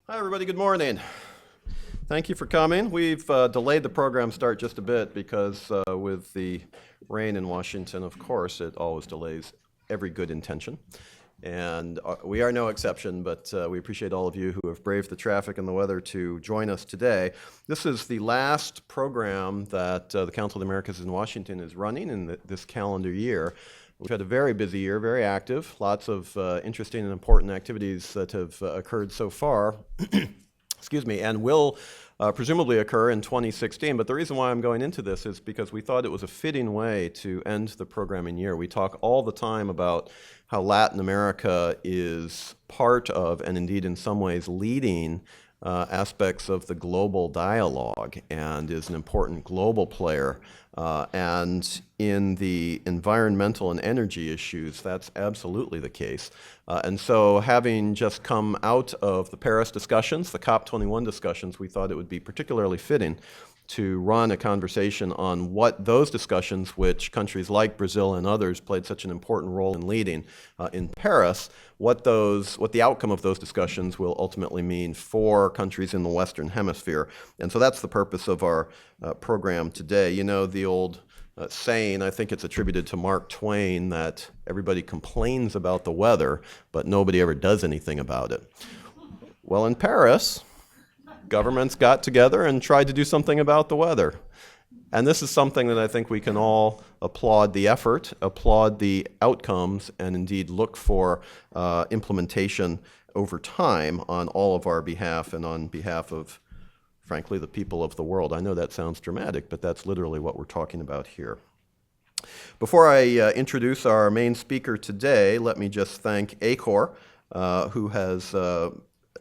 Hi, everybody. Good morning. Thank you for coming. We've delayed the program start just a bit because with the rain in Washington, of course, it always delays every good intention. And we are no exception, but we appreciate all of you who have braved the traffic and the weather to join us today. This is the last program that the Council of the Americas in Washington is running in this calendar year. We've had a very busy year, very active, lots of interesting and important activities that have occurred so far, excuse me, and will presumably occur in 2016. But the reason why I'm going into this is because we thought it was a fitting way to end the programming year. We talk all the time about how Latin America is part of, and indeed in some ways leading, aspects of the global dialogue and is an important global player. And in the environmental and energy issues, that's absolutely the case. And so having just come out of the Paris discussions, the COP21 discussions, we thought it would be particularly fitting to run a conversation on what those discussions, which countries like Brazil and others played such an important role in leading in Paris, what the outcome of those discussions will ultimately mean for countries in the Western Hemisphere. And so that's the purpose of our program today. You know the old saying, I think it's attributed to Mark Twain, that everybody complains about the weather, but nobody ever does anything about it. Well, in Paris, governments got together and tried to do something about the weather. And this is something that I think we can all applaud the effort, applaud the outcomes, and indeed look for implementation over time on all of our behalf and on behalf of, frankly, the people of the world. I know that sounds dramatic, but that's literally what we're talking about here. Before I introduce our main speaker today, let me just thank ACOR, who has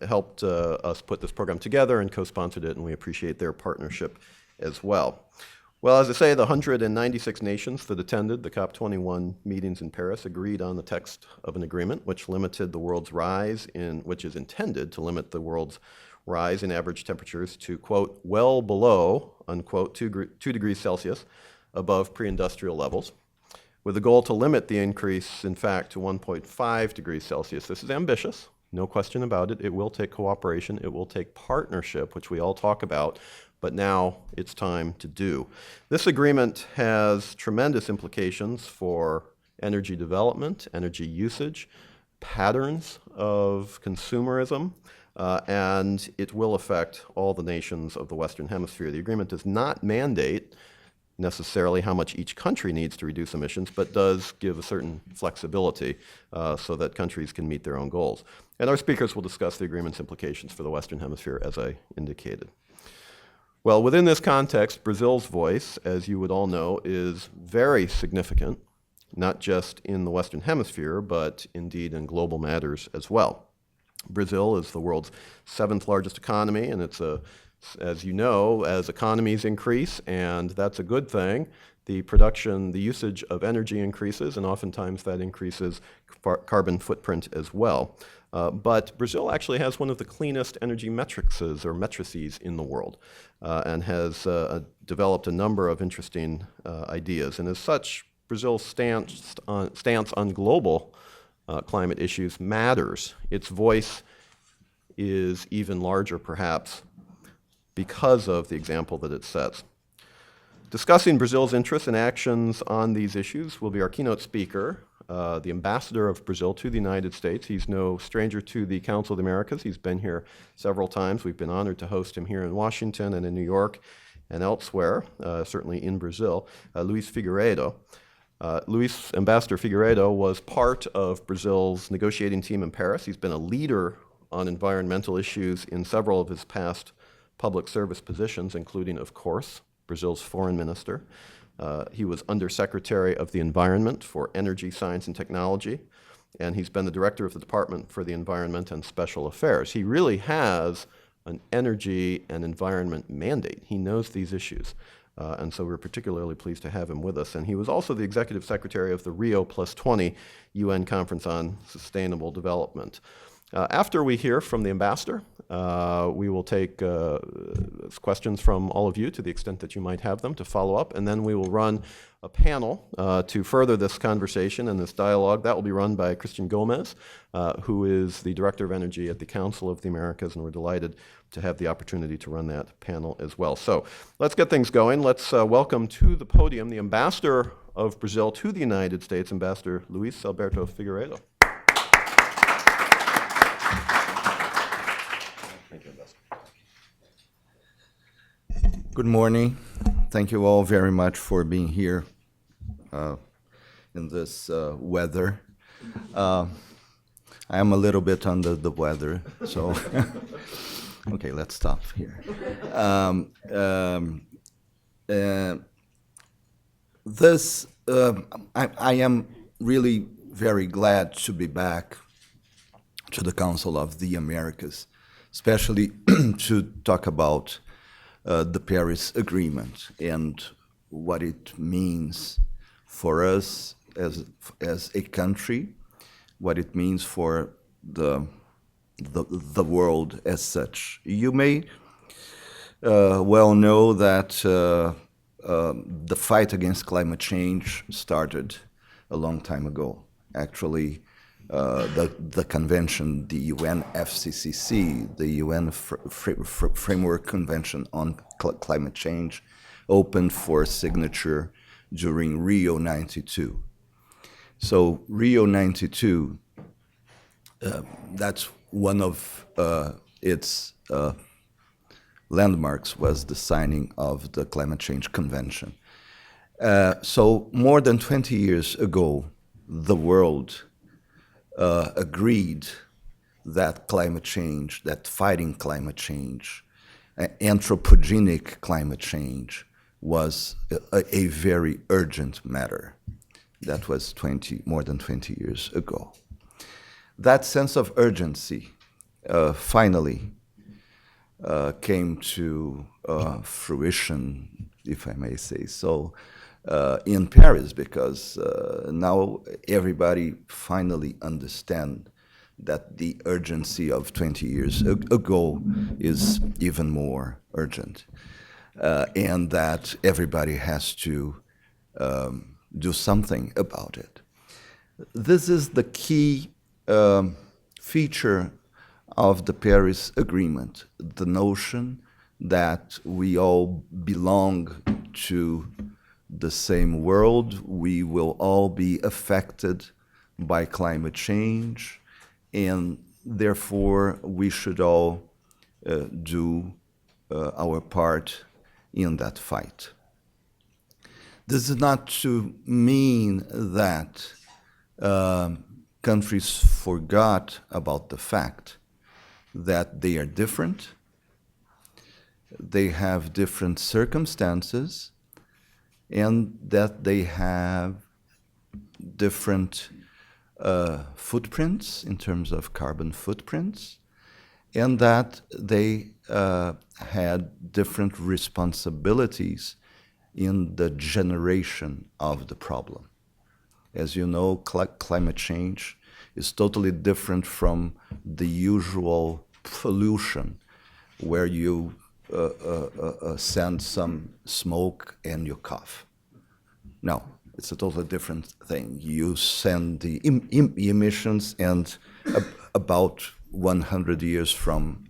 helped us put this program together and co-sponsored it, and we appreciate their partnership as well. Well, as I say, the 196 nations that attended the COP21 meetings in Paris agreed on the text of an agreement which limited the world's rise which is intended to limit the world's rise in average temperatures to, quote, well below, unquote, 2 degrees Celsius above pre-industrial levels, with the goal to limit the increase, in fact, to 1.5 degrees Celsius. This is ambitious. No question about it. It will take cooperation. It will take partnership, which we all talk about, but now it's time to do. This agreement has tremendous implications for energy development, energy usage, patterns of consumerism, and it will affect all the nations of the Western Hemisphere. The agreement does not mandate necessarily how much each country needs to reduce emissions, but does give a certain flexibility so that countries can meet their own goals. And our speakers will discuss the agreement's implications for the Western Hemisphere, as I indicated. Well, within this context, Brazil's voice, as you would all know, is very significant, not just in the Western Hemisphere, but indeed in global matters as well. Brazil is the world's 7th largest economy, and it's as you know, as economies increase, and that's a good thing, the usage of energy increases, and oftentimes that increases carbon footprint as well. But Brazil actually has one of the cleanest energy matrices in the world, and has developed a number of interesting ideas. And as such, Brazil's stance on global climate issues matters. Its voice is even larger, perhaps, because of the example that it sets. Discussing Brazil's interests and actions on these issues will be our keynote speaker, the ambassador of Brazil to the United States. He's no stranger to the Council of the Americas. He's been here several times. We've been honored to host him here in Washington and in New York and elsewhere, certainly in Brazil, Luiz Figueiredo. Ambassador Figueiredo was part of Brazil's negotiating team in Paris. He's been a leader on environmental issues in several of his past public service positions, including, of course, Brazil's foreign minister. He was Undersecretary of the Environment for Energy, Science, and Technology, and he's been the director of the Department for the Environment and Special Affairs. He really has an energy and environment mandate. He knows these issues, and so we're particularly pleased to have him with us. And he was also the Executive Secretary of the Rio+20 UN Conference on Sustainable Development. After we hear from the ambassador, We will take questions from all of you to the extent that you might have them to follow up, and then we will run a panel to further this conversation and this dialogue. That will be run by Christian Gomez, who is the Director of Energy at the Council of the Americas, and we're delighted to have the opportunity to run that panel as well. So let's get things going. Let's welcome to the podium the Ambassador of Brazil to the United States, Ambassador Luiz Alberto Figueiredo. Thank you, Ambassador. Good morning. Thank you all very much for being here in this weather. I am a little bit under the weather, so okay, let's stop here. I am really very glad to be back to the Council of the Americas, especially to talk about the Paris Agreement and what it means for us as a country, what it means for the world as such. You may well know that the fight against climate change started a long time ago. Actually, the convention, the UNFCCC, the UN Framework Convention on Climate Change, opened for signature during Rio 92. So Rio 92, that's one of its landmarks was the signing of the Climate Change Convention. So more than 20 years ago, the world agreed that climate change, that fighting climate change, anthropogenic climate change, was a very urgent matter. That was more than 20 years ago. That sense of urgency finally came to fruition, if I may say so, in Paris, because now everybody finally understands that the urgency of 20 years ago is even more urgent, and that everybody has to do something about it. This is the key feature of the Paris Agreement, the notion that we all belong to the same world, we will all be affected by climate change, and therefore we should all do our part in that fight. This is not to mean that countries forgot about the fact that they are different, they have different circumstances, and that they have different footprints in terms of carbon footprints, and that they had different responsibilities in the generation of the problem. As you know, climate change is totally different from the usual pollution where you send some smoke and you cough. No, it's a totally different thing. You send the emissions, and about 100 years from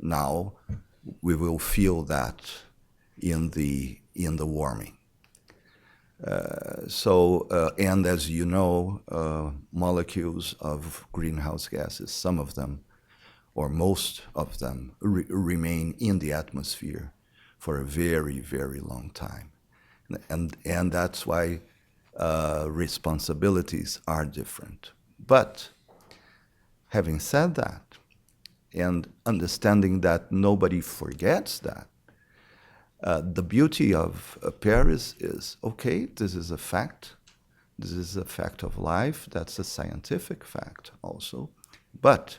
now, we will feel that in the warming. And as you know, molecules of greenhouse gases, some of them, or most of them, remain in the atmosphere for a very, very long time. And that's why responsibilities are different. But having said that, and understanding that nobody forgets that, the beauty of Paris is, okay, this is a fact. This is a fact of life. That's a scientific fact also. But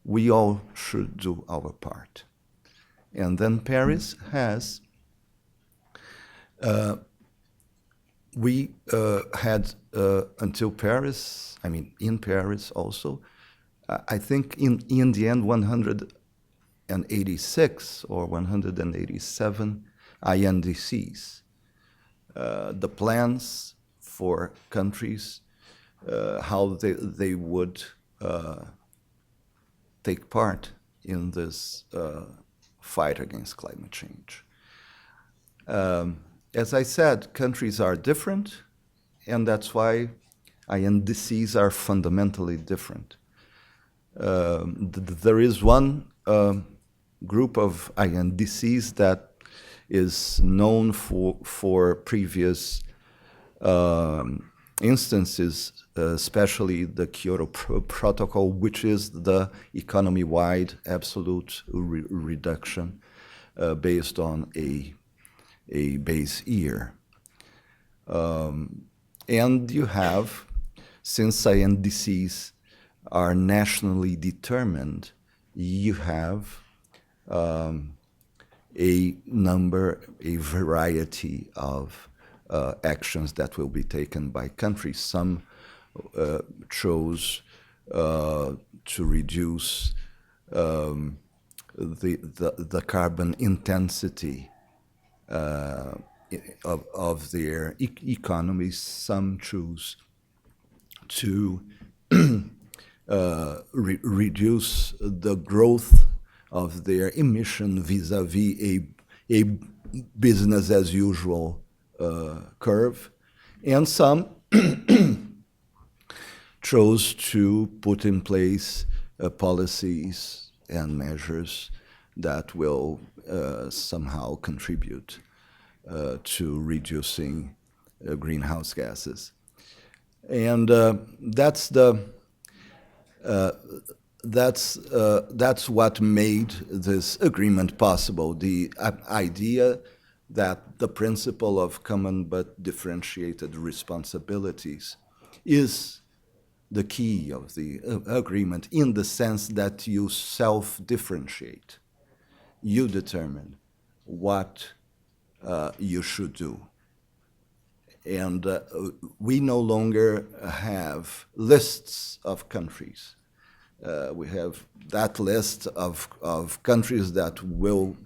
we all should do our part. And then Paris has, we had until Paris, I mean in Paris also, I think in the end 186 or 187 INDCs. The plans for countries, how they would take part in this fight against climate change. As I said, countries are different, and that's why INDCs are fundamentally different. There is one group of INDCs that is known for previous instances, especially the Kyoto Protocol, which is the economy-wide absolute reduction based on a base year. And you have, since INDCs are nationally determined, you have a variety of actions that will be taken by countries. Some chose to reduce the carbon intensity of their economies. Some choose to reduce the growth of their emission vis-a-vis a business as usual curve, and some chose to put in place policies and measures that will somehow contribute to reducing greenhouse gases. And that's what made this agreement possible. The idea that the principle of common but differentiated responsibilities is the key of the agreement, in the sense that you self-differentiate. You determine what you should do. And we no longer have lists of countries. We have that list of countries that will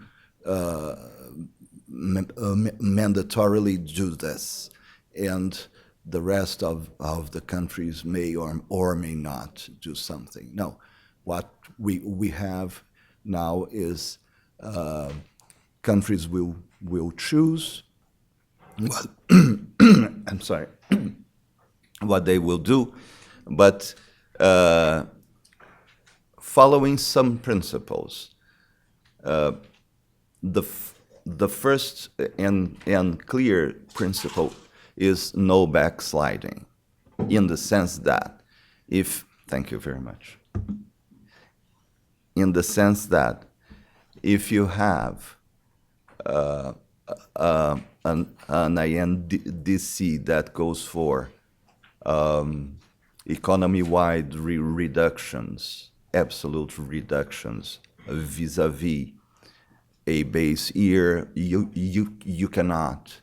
mandatorily do this, and the rest of the countries may or may not do something. No, what we have now is countries will choose what I'm sorry, what they will do, but following some principles. The first and clear principle is no backsliding, in the sense that thank you very much, in the sense that if you have an INDC that goes for economy-wide reductions, absolute reductions vis-a-vis a base year, you cannot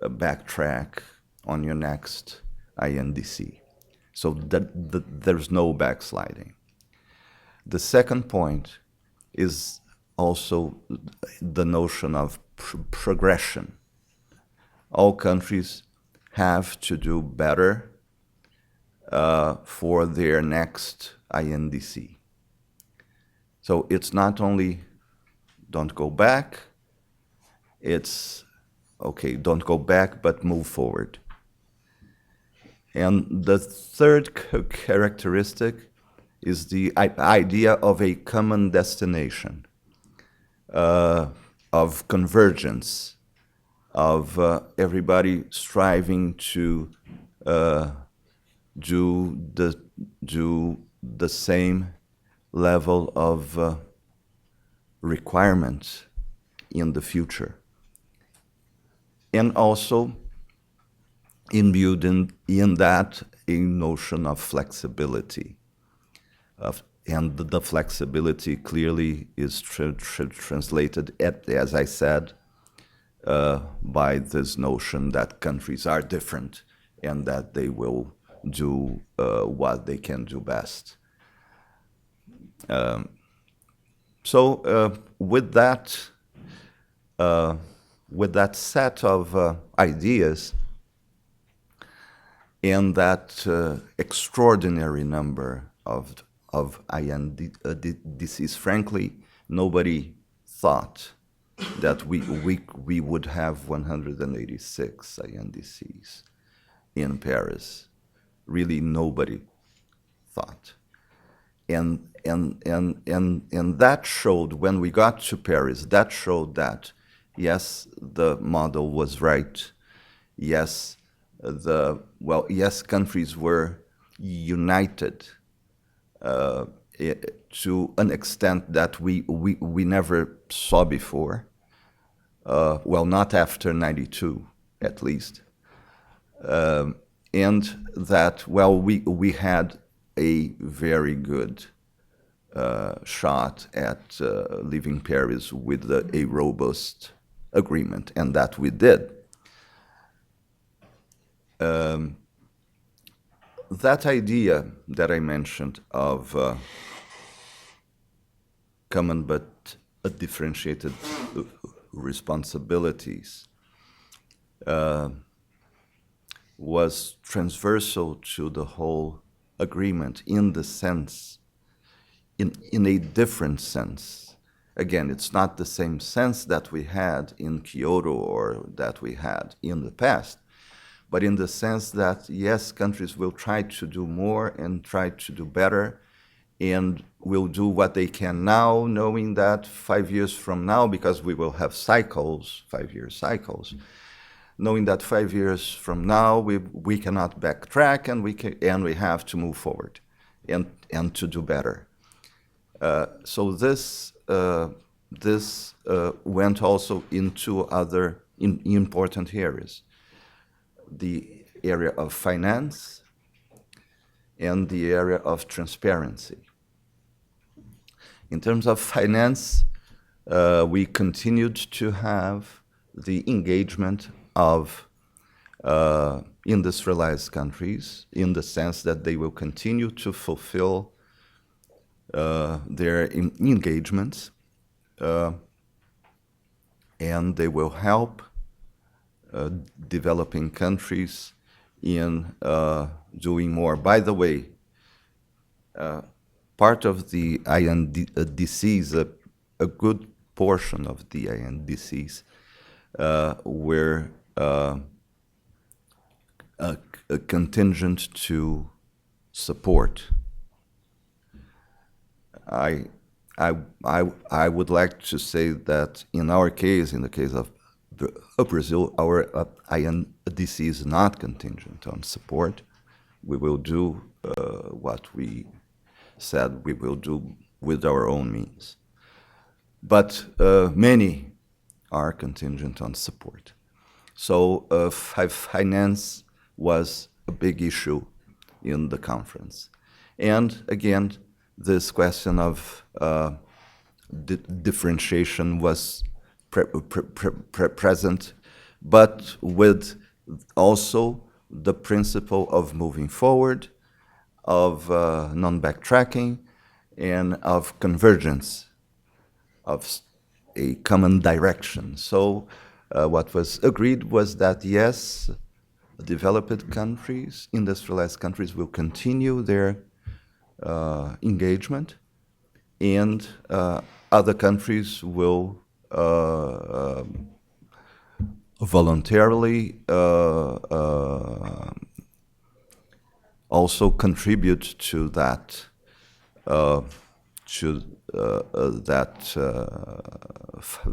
backtrack on your next INDC. So there's no backsliding. The second point is also the notion of progression. All countries have to do better for their next INDC. So it's not only don't go back, it's okay, don't go back, but move forward. And the third characteristic is the idea of a common destination, of convergence, of everybody striving to do the same level of requirements in the future. And also imbued in that a notion of flexibility. And the flexibility clearly is translated, as I said, by this notion that countries are different and that they will do what they can do best. So with that set of ideas and that extraordinary number of INDCs, frankly, nobody thought that we would have 186 INDCs in Paris. Really, nobody thought. And that showed, when we got to Paris, that showed that, yes, the model was right. Yes, yes, countries were united to an extent that we never saw before. Not after 92, at least. And that, we had a very good shot at leaving Paris with a robust agreement, and that we did. That idea that I mentioned of common but differentiated responsibilities was transversal to the whole agreement in the sense, in a different sense. Again, it's not the same sense that we had in Kyoto or that we had in the past, but in the sense that, yes, countries will try to do more and try to do better and will do what they can now, knowing that 5 years from now, because we will have cycles, 5-year cycles, knowing that 5 years from now we cannot backtrack and we have to move forward and to do better. So this went also into other important areas. The area of finance and the area of transparency. In terms of finance, we continued to have the engagement of industrialized countries in the sense that they will continue to fulfill their engagements and they will help developing countries in doing more. By the way, part of the INDCs, a good portion of the INDCs were a contingent to support. I would like to say that in our case, in the case of Brazil, our INDC is not contingent on support. We will do what we said we will do with our own means. But many are contingent on support. So finance was a big issue in the conference. And again, this question of differentiation was present, but with also the principle of moving forward, of non-backtracking, and of convergence, of a common direction. So what was agreed was that, yes, developed countries, industrialized countries will continue their engagement, and other countries will voluntarily also contribute to that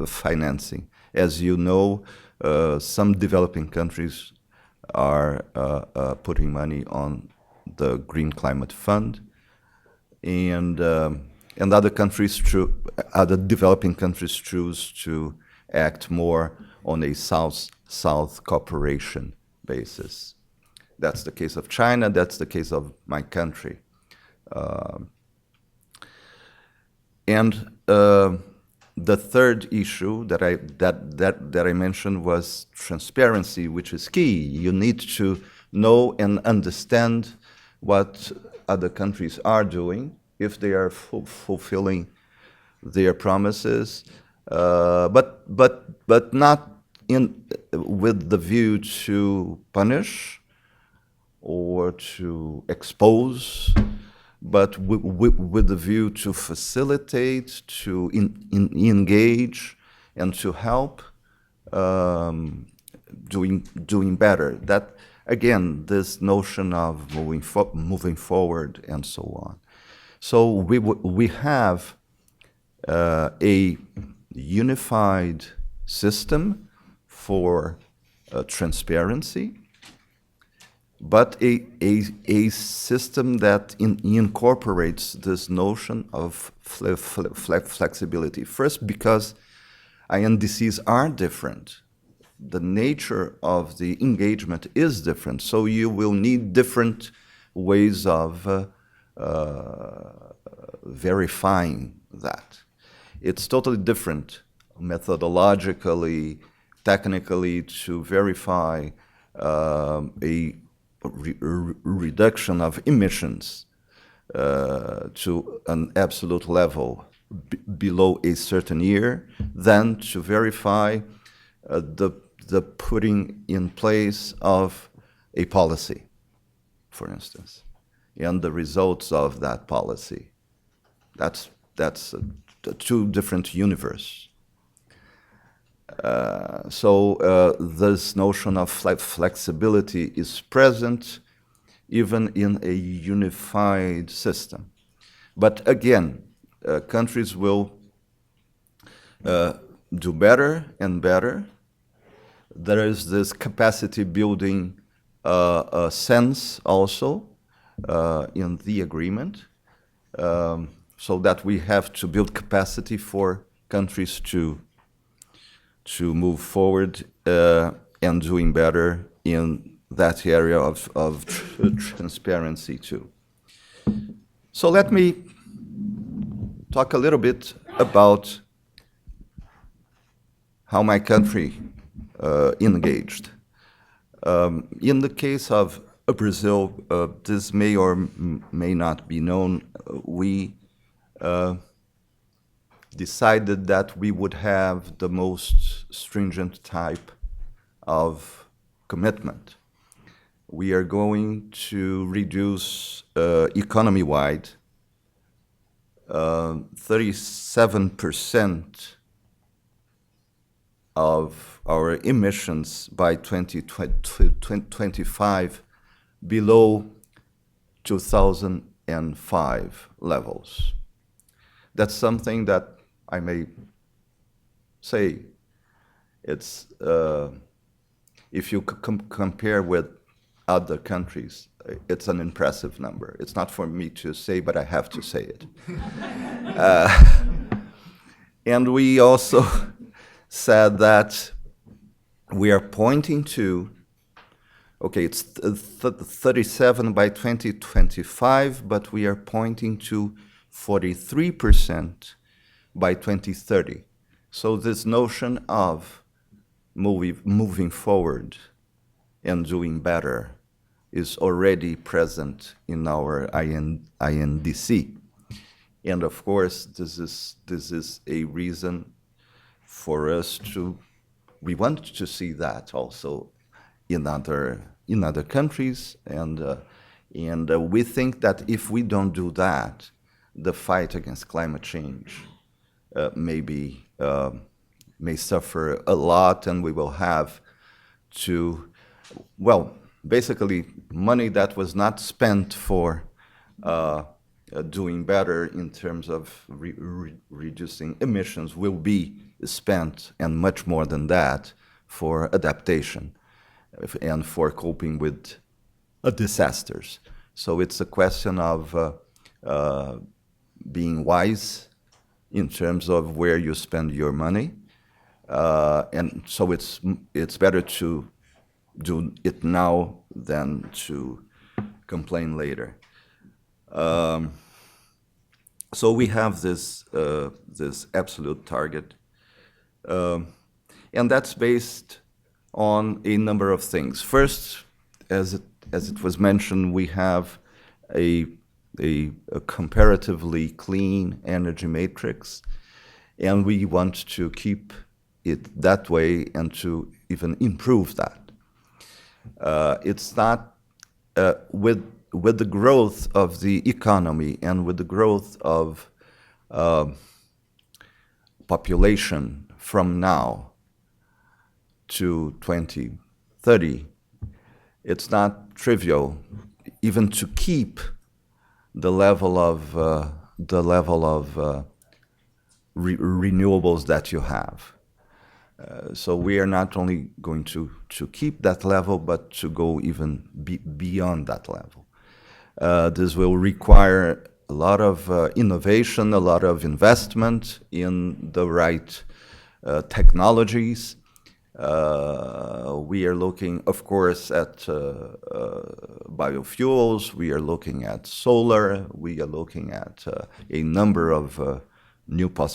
financing. As you know, some developing countries are putting money on the Green Climate Fund, and other countries, other developing countries, choose to act more on a South-South cooperation basis. That's the case of China. That's the case of my country. And the third issue that I mentioned was transparency, which is key. You need to know and understand what other countries are doing, if they are fulfilling their promises, but not with the view to punish or to expose, but with the view to facilitate, to engage, and to help doing better. That, again, this notion of moving forward and so on. So we have a unified system for transparency, but a system that incorporates this notion of flexibility. First, because INDCs are different. The nature of the engagement is different, so you will need different ways of verifying that. It's totally different methodologically, technically, to verify a reduction of emissions to an absolute level below a certain year than to verify the putting in place of a policy, for instance, and the results of that policy. That's two different universes. So this notion of flexibility is present even in a unified system. But again, countries will do better and better. There is this capacity building sense also in the agreement, so that we have to build capacity for countries to move forward and doing better in that area of transparency too. So let me talk a little bit about how my country engaged. In the case of Brazil, this may or may not be known. We decided that we would have the most stringent type of commitment. We are going to reduce economy-wide 37% of our emissions by 2025 below 2005 levels. That's something that I may say it's, if you compare with other countries, it's an impressive number. It's not for me to say, but I have to say it. And we also said that we are pointing to, okay, it's 37 by 2025, but we are pointing to 43% by 2030. So this notion of moving forward and doing better is already present in our INDC. And of course, this is a reason for us to, we want to see that also in other countries, and we think that if we don't do that, the fight against climate change may suffer a lot, and we will have to, well, basically money that was not spent for doing better in terms of reducing emissions will be spent, and much more than that, for adaptation and for coping with disasters. So it's a question of being wise in terms of where you spend your money, and so it's better to do it now than to complain later. So we have this absolute target, and that's based on a number of things. First, as it was mentioned, we have a comparatively clean energy matrix. and we want to keep it that way and to even improve that. It's not with the growth of the economy and with the growth of population from now to 2030, it's not trivial even to keep the level of renewables that you have. So we are not only going to keep that level, but to go even beyond that level. This will require a lot of innovation, a lot of investment in the right technologies. We are looking, of course, at biofuels. We are looking at solar. We are looking at a number of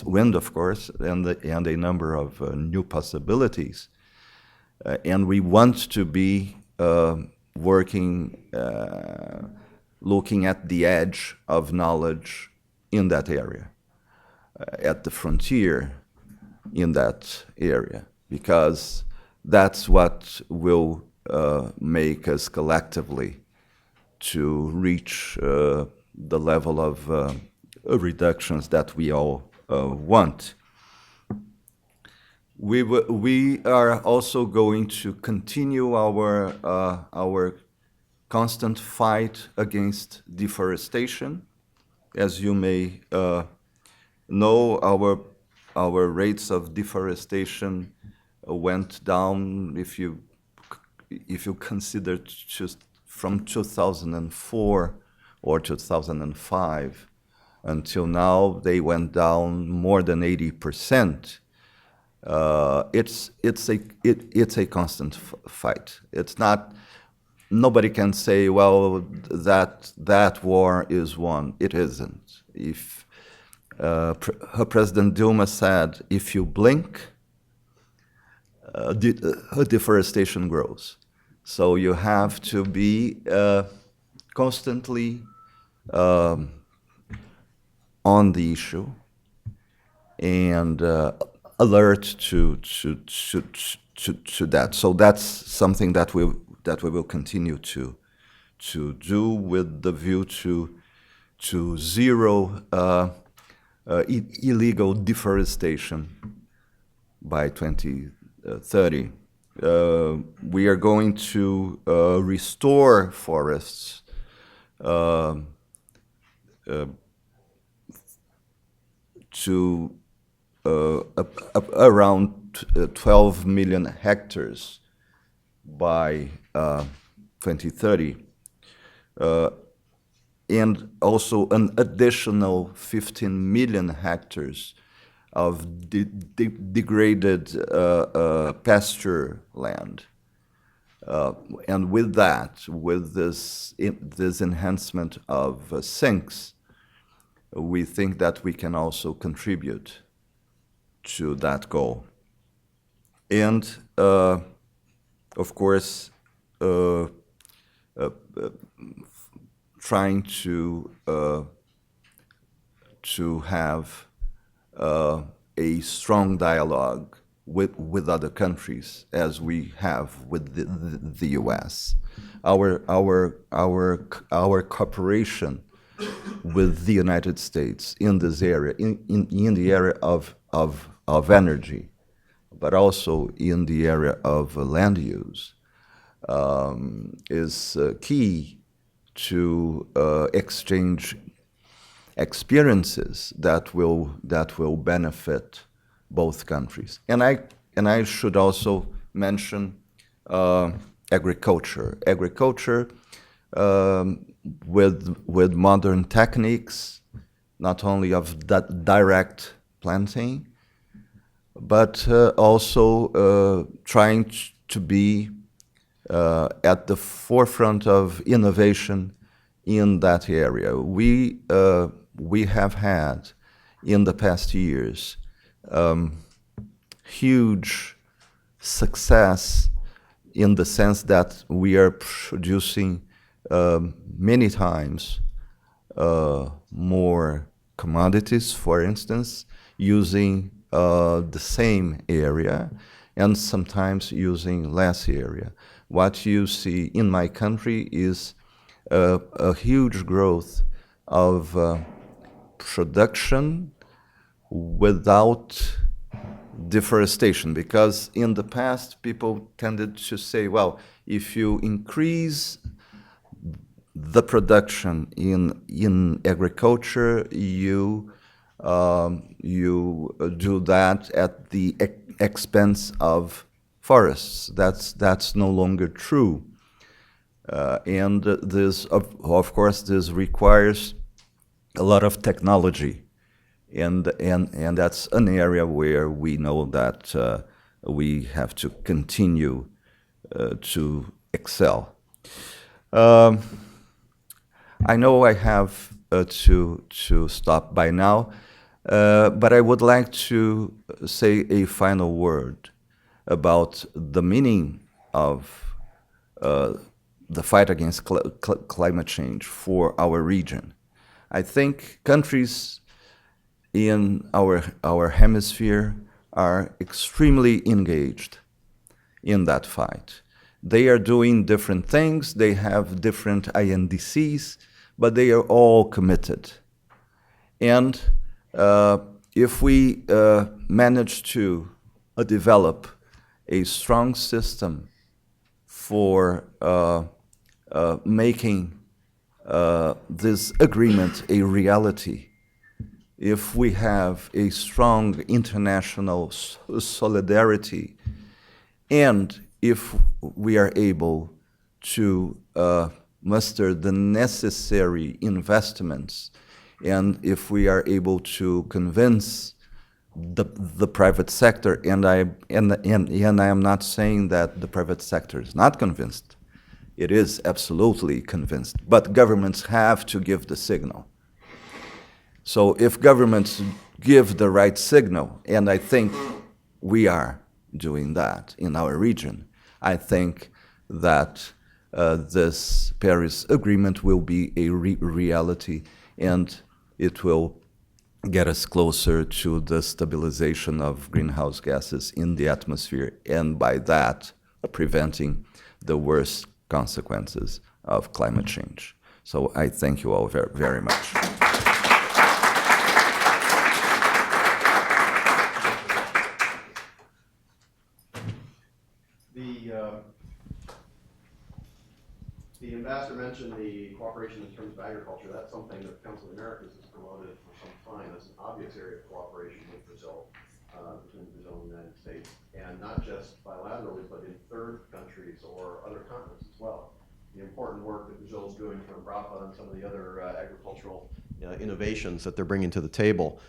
wind, of course, and a number of new possibilities. And we want to be working, looking at the edge of knowledge in that area, at the frontier in that area, because that's what will make us collectively to reach the level of reductions that we all want. We are also going to continue our constant fight against deforestation. As you may know, our rates of deforestation went down, if you consider just from 2004 or 2005 until now, they went down more than 80%. It's a constant fight. It's not. Nobody can say, well, that war is won. It isn't. If her President Dilma said, if you blink, deforestation grows. So you have to be constantly on the issue and alert to that. So that's something that we will continue to do with the view to zero illegal deforestation by 2030. We are going to restore forests to around 12 million hectares by 2030, and also an additional 15 million hectares of degraded pasture land. And with that, with this enhancement of sinks, we think that we can also contribute to that goal. And of course, trying to have a strong dialogue with other countries, as we have with the U.S. Our cooperation with the United States in this area, in the area of energy, but also in the area of land use, is key to exchange experiences that will benefit both countries. And I should also mention agriculture. Agriculture with modern techniques, not only of that direct planting, but also trying to be at the forefront of innovation in that area. We have had in the past years huge success in the sense that we are producing many times more commodities, for instance, using the same area and sometimes using less area. What you see in my country is a huge growth of production without deforestation, because in the past people tended to say, well, if you increase the production in agriculture, you do that at the expense of forests. That's no longer true, and this, of course, this requires a lot of technology, and that's an area where we know that we have to continue to excel. I know I have to stop by now, but I would like to say a final word about the meaning of the fight against climate change for our region. I think countries in our hemisphere are extremely engaged in that fight. They are doing different things, they have different INDCs, but they are all committed. And if we manage to develop a strong system for making this agreement a reality, if we have a strong international solidarity, and if we are able to muster the necessary investments, and if we are able to convince the private sector, and I am not saying that the private sector is not convinced, it is absolutely convinced, but governments have to give the signal. So if governments give the right signal, and I think we are doing that in our region, I think that this Paris Agreement will be a reality, and it will get us closer to the stabilization of greenhouse gases in the atmosphere, and by that, preventing the worst consequences of climate change. So I thank you all very, very much. The ambassador mentioned the cooperation in terms of agriculture. That's something that the Council of the Americas has promoted for some time as an obvious area of cooperation with Brazil, between Brazil and the United States, and not just bilaterally, but in third countries or other continents as well. The important work that Brazil is doing for Embrapa and some of the other agricultural innovations that they're bringing to the table,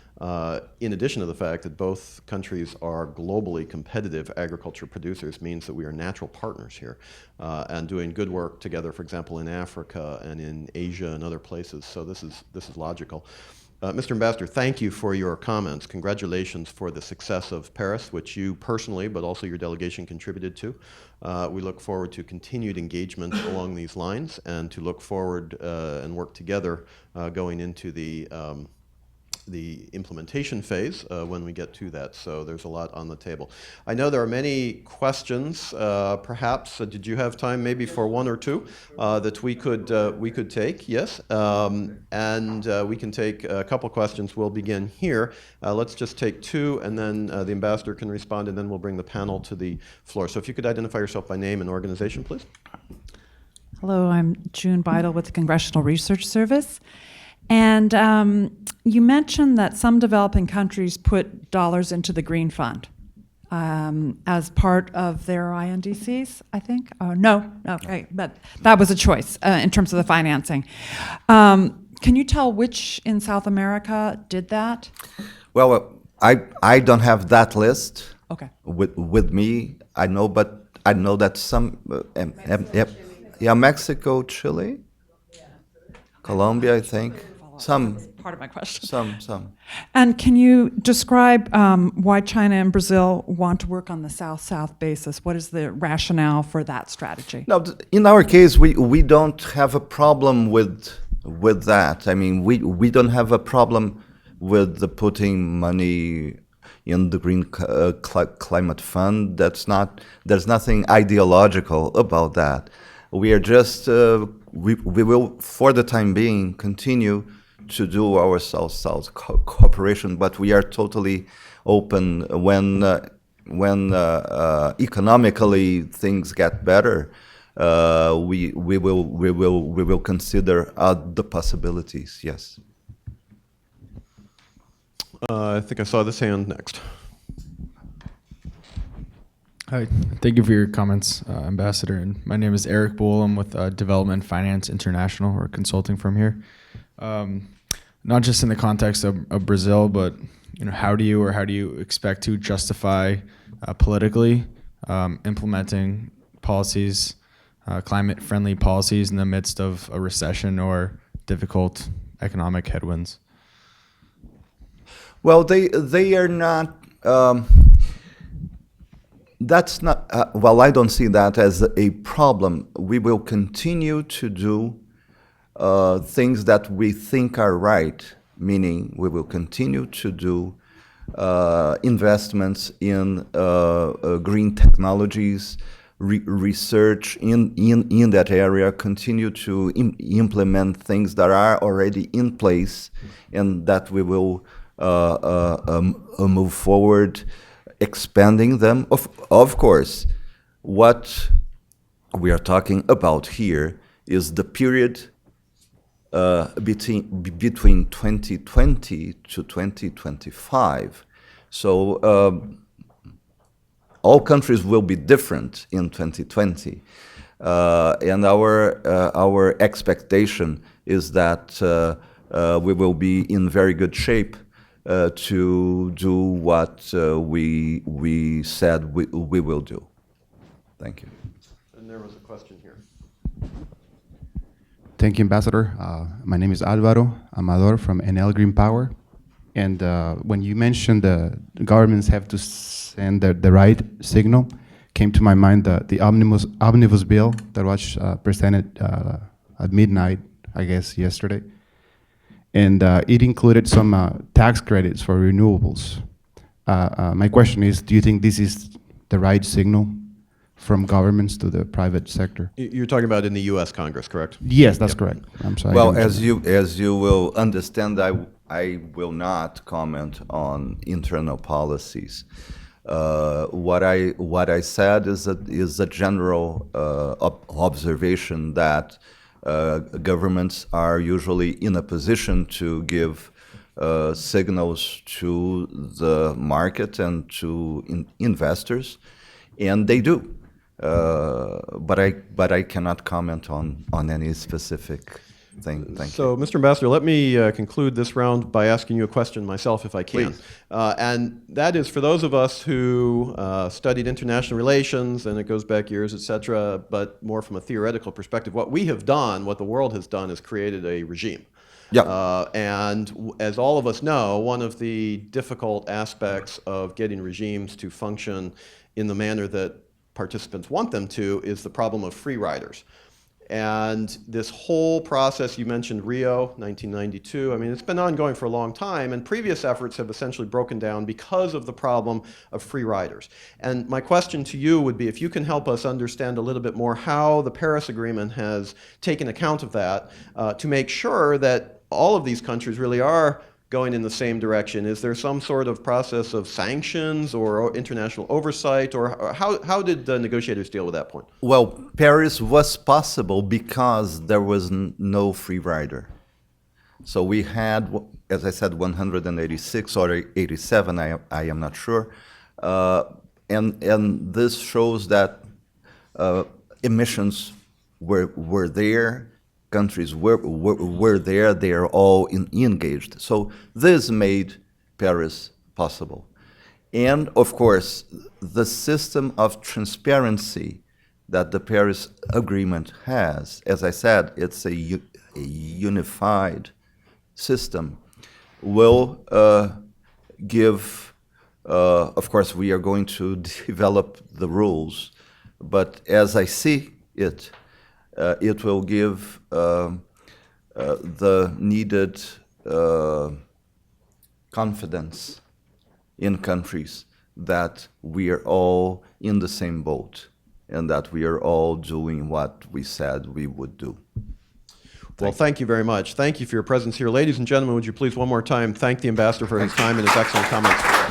in addition to the fact that both countries are globally competitive agriculture producers, means that we are natural partners here and doing good work together, for example, in Africa and in Asia and other places. So this is logical. Mr. Ambassador, thank you for your comments. Congratulations for the success of Paris, which you personally, but also your delegation, contributed to. We look forward to continued engagement along these lines, and to look forward and work together going into the implementation phase when we get to that. So there's a lot on the table. I know there are many questions. Perhaps did you have time maybe for one or two that we could take? Yes, and we can take a couple questions. We'll begin here. Let's just take two, and then the ambassador can respond, and then we'll bring the panel to the floor. So if you could identify yourself by name and organization, please. Hello, I'm June Beidel with the Congressional Research Service. And you mentioned that some developing countries put dollars into the Green Fund as part of their INDCs, I think. No, okay, but that was a choice in terms of the financing. Can you tell which in South America did that? Well, I don't have that list Okay. with me. I know that some, Mexico, Chile, Colombia, I think. Some. Part of my question. Some. And can you describe why China and Brazil want to work on the South-South basis? What is the rationale for that strategy? No, in our case, we don't have a problem with that. I mean, we don't have a problem with the putting money in the Green Climate Fund. There's nothing ideological about that. We are just, we will, for the time being, continue to do our South-South cooperation, but we are totally open when economically things get better. We will consider the possibilities. Yes. I think I saw this hand next. Hi, thank you for your comments, Ambassador. And my name is Eric Bohl. I'm with Development Finance International, or a consulting firm here. Not just in the context of Brazil, but how do you expect to justify politically implementing policies, climate-friendly policies in the midst of a recession or difficult economic headwinds? Well, they are not. That's not. Well, I don't see that as a problem. We will continue to do things that we think are right, meaning we will continue to do investments in green technologies, research in that area, continue to implement things that are already in place, and that we will move forward, expanding them. Of course, what we are talking about here is the period between 2020 to 2025. So all countries will be different in 2020, and our expectation is that we will be in very good shape to do what we said we will do. Thank you. And there was a question here. Thank you, Ambassador. My name is Álvaro Amador from Enel Green Power. And when you mentioned the governments have to send the right signal, came to my mind the omnibus bill that was presented at midnight, I guess, yesterday. And it included some tax credits for renewables. My question is, do you think this is the right signal from governments to the private sector? You're talking about in the U.S. Congress, correct? Yes, that's correct. I'm sorry. Well, as you will understand, I will not comment on internal policies. What I said is a general observation that governments are usually in a position to give signals to the market and to investors, and they do. But I cannot comment on any specific thing. Thank you. So, Mr. Ambassador, let me conclude this round by asking you a question myself, if I can. Please. And that is, for those of us who studied international relations, and it goes back years, et cetera, but more from a theoretical perspective, what we have done, what the world has done, is created a regime. Yeah. And as all of us know, one of the difficult aspects of getting regimes to function in the manner that participants want them to is the problem of free riders. And this whole process, you mentioned Rio, 1992, I mean, it's been ongoing for a long time, and previous efforts have essentially broken down because of the problem of free riders. And my question to you would be, if you can help us understand a little bit more how the Paris Agreement has taken account of that to make sure that all of these countries really are going in the same direction. Is there some sort of process of sanctions or international oversight, or how did the negotiators deal with that point? Well, Paris was possible because there was no free rider. So we had, as I said, 186 or 87, I am not sure. And this shows that emissions were there. Countries were there, they are all engaged. So this made Paris possible. And of course, the system of transparency that the Paris Agreement has, as I said, it's a unified system, will give, of course, we are going to develop the rules, but as I see it, it will give the needed confidence in countries that we are all in the same boat and that we are all doing what we said we would do. Well, thank you very much. Thank you for your presence here. Ladies and gentlemen, would you please one more time thank the ambassador for his time and his excellent comments today.